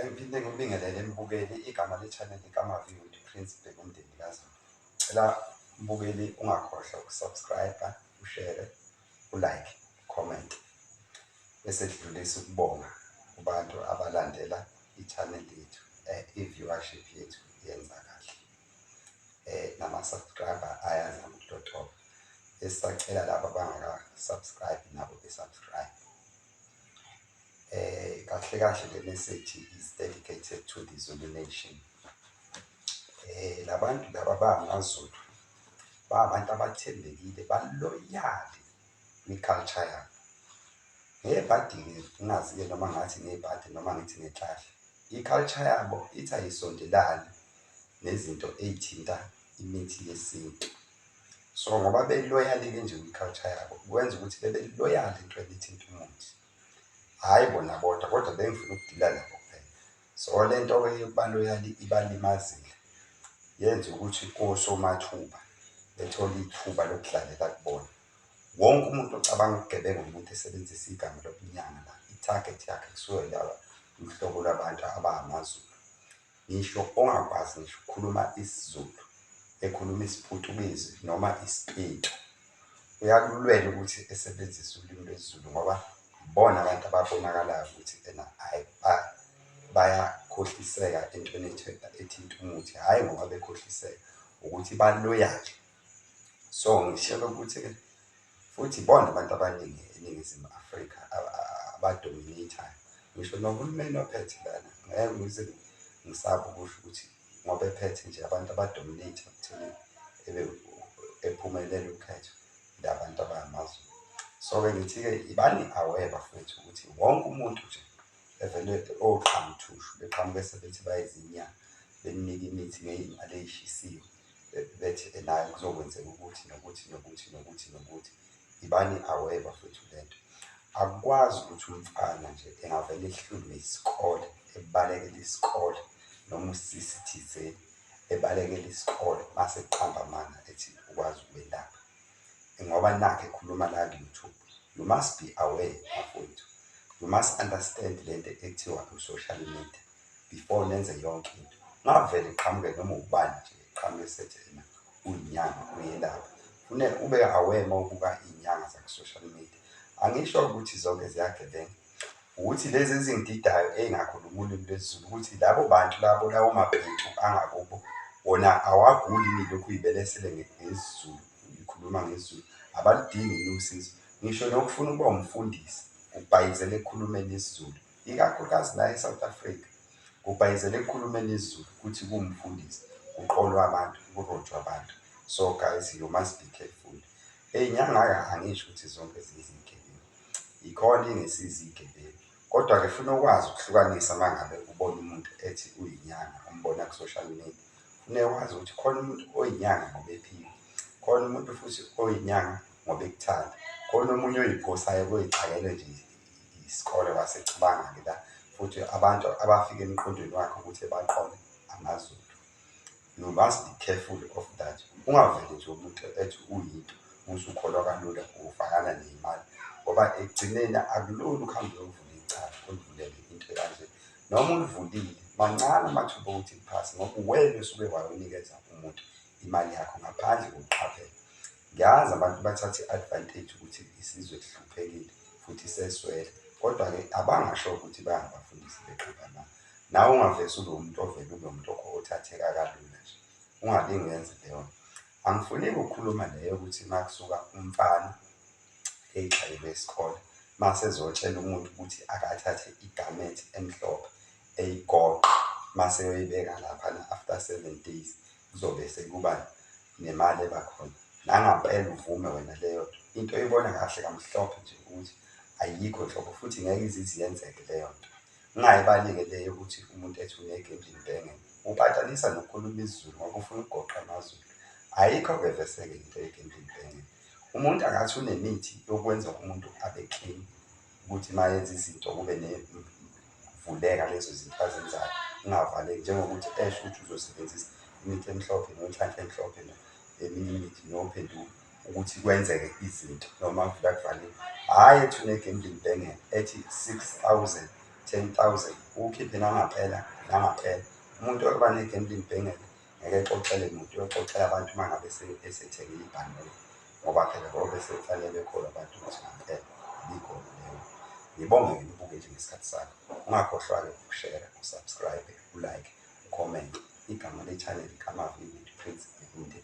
Ngiphinde ngibingelele mbukeli igama le-channel likaMavi with Prince Bhekundeni kaZulu. Cela mbukeli ungakhohlwa ukusubscribe, ushare, ulike, comment. Bese sidlulisa ukubonga kubantu abalandela i-channel yethu, i-viewership yethu yenza kahle. Nama-subscriber ayazama ukutotoba. Esisacela laba abangaka-subscribe nabo be-subscribe. Kahle kahle le message is dedicated to the Zulu nation. Labantu laba bangamaZulu abantu abathembekile, baloyali kwi-culture yabo. Ngebhadi ngingazi-ke noma ngathi ngebhadi noma ngithi ngehlahla. I-culture yabo ithi ayisondelane nezinto ey'thinta imithi yesintu. So ngoba beloyali-ke nje kwi-culture yabo, kwenza ukuthi bebe loyali entweni ethinta umuthi. Hhayi bona bodwa kodwa bengifuna ukudila nabo kuphela. So le nto-ke yokuba loyali ibalimazile, yenza ukuthi osomathuba bethole ithuba lokudlalela kubona. Wonke umuntu ocabanga ukugebenga umuntu esebenzisa igama lobunyanga la, i-target yakhe kusuke laba uhlobo lwabantu abangamaZulu. Ngisho ongakwazi ngisho ukukhuluma isiZulu, ekhuluma isiPutukezi noma isiPetu, uyakulwela ukuthi esebenzise ulimi lwesiZulu ngoba ibona abantu ababonakalayo ukuthi hhayi bayakhohliseka entweni ethinta umuthi, hhayi ngoba bekhohliseka ukuthi baloyali. So ngishelo ukuthi-ke futhi ibona abantu abaningi eNingizimu Afrika abadominate-ayo. Ngisho nohulumeni ophethe lana, ngeke ngize ngisaba ukusho ukuthi ngoba ephethe nje abantu abadominate ekutheni ephumelele ukhetho labantu abangamaZulu. So-ke ngithi-ke ibani aware bafethu ukuthi wonke umuntu nje evele oqhamuthushu beqhamuke sebethi bayizinyanga, beninika imithi ngey'mali ey'shisiwe, bethi nayo kuzokwenzeka ukuthi nokuthi. Ibani aware bafethu lento. Akukwazi ukuthi umfana nje engavele ehlulwe isikole, ebalekele isikole noma usisi thizeni ebalekele isikole mase eqamba amanga ethi ukwazi ukwelapha. Ngoba nakho ekhuluma la ku-YouTube, you must be aware bafethu. You must understand lento ekuthiwa ku-social media before nenze yonke into. Ngavele eqhamuke noma ubani nje eqhamuke sethi yena uyinyanga uyelapha. Funeka ube aware uma ubuka iy'nyanga zaku-social media. Angisho ukuthi zonke ziyagebenga, ukuthi lezi ezingididayo ey'ngakhulumi ulimi lwesiZulu, ukuthi labo bantu labo lawo mabhentu angakubo wona awaguli nilokhu uy'belesele ngesiZulu, ukhuluma ngesiZulu, abaludingi usizo. Ngisho nokufuna ukuba umfundisi ukubhayizela ekukhulumeni isiZulu, ikakhulukazi la e-South Africa, kubhayizela ekukhulumeni isiZulu ukuthi kuwumfundisi, kuqolwa abantu, kurojwa abantu. So guys, you must be careful. Ey'nyanga-ke angisho ukuthi zonke ziyizigebengu, ikhona ingesizo igebengu. Kodwa-ke funa ukwazi ukuhlukanisa uma ngabe ubona umuntu ethi uyinyanga, umbona ku-social media. Funeka ukwazi ukuthi khona umuntu oyinyanga ngoba ephila, khona umuntu futhi oyinyanga ngoba ekuthanda, khona omunye oyiphosayo koyicakele nje isikole wasecabanga-ke la futhi abantu abafika emqondweni wakhe ukuthi baqole amaZulu. You must be careful of that. Ungavele nje umuntu ethi uyinto usukholwa kalula ufakana ney'mali ngoba ekugcineni akulula ukuhambe uyovula icala ulivulele into kanje. Noma ulivulile mancane amathuba okuthi kuphase ngoba uwena osuke wayonikeza umuntu imali yakho ngaphandle kokuqaphela. Ngiyazi abantu bathatha i-advantage ukuthi isizwe sihluphekile futhi seswele, kodwa-ke abangasho ukuthi bayabafundisa beqabana. Nawe ungavese ube umuntu ovele ube umuntu othatheka kalula nje, ungalingi uyenze leyo nto. Angifuneki ukukhuluma leyo ukuthi uma kusuka umfana ey'xakelwe isikole, mase ezotshela umuntu ukuthi akathathe igameti emhlophe eyigoqe, mase eyoyibeka laphana after 7 days kuzobe sekuba nemali ebakhona. Nangampela uvume wena leyo nto, into oyibona kahle kamhlophe nje ukuthi ayikho nhlobo futhi ngeke izithi yenzeke leyo nto. Ungayibali-ke leyo ukuthi umuntu ethi une-gambling banging, upatanisa nokukhuluma isiZulu ngoba ufuna ukugoqa amaZulu. Ayikho-ke vese-ke into ye-gambling banging. Umuntu angathi unemithi yokwenza umuntu abe clean, ukuthi uma yenza izinto kube nevuleka lezo zinto azenzayo, ungavaleki. Njengokuthi esho ukuthi uzosebenzisa imithi emhlophe nonhlanhla emhlophe eminye imithi nophenduka ukuthi kwenzeke izinto noma avula kuvalile. Hhayi ethi une-gambling banging ethi 6,000 10,000 ukhiphe nangaphela. Umuntu oba ne-gambling bangel ngeke exoxele muntu, uyoxoxela abantu uma ngabe esethengile ibhandle, ngoba phela ngoba esekufanele bekholwa abantu ukuthi ngampela likhona leyo. Ngibonge nibuke nje ngesikhathi sakho. Ungakhohlwa-ke ukushare, usubscribe, ulike, ucomment. Igama le-channel Amahle with Prince Manguni.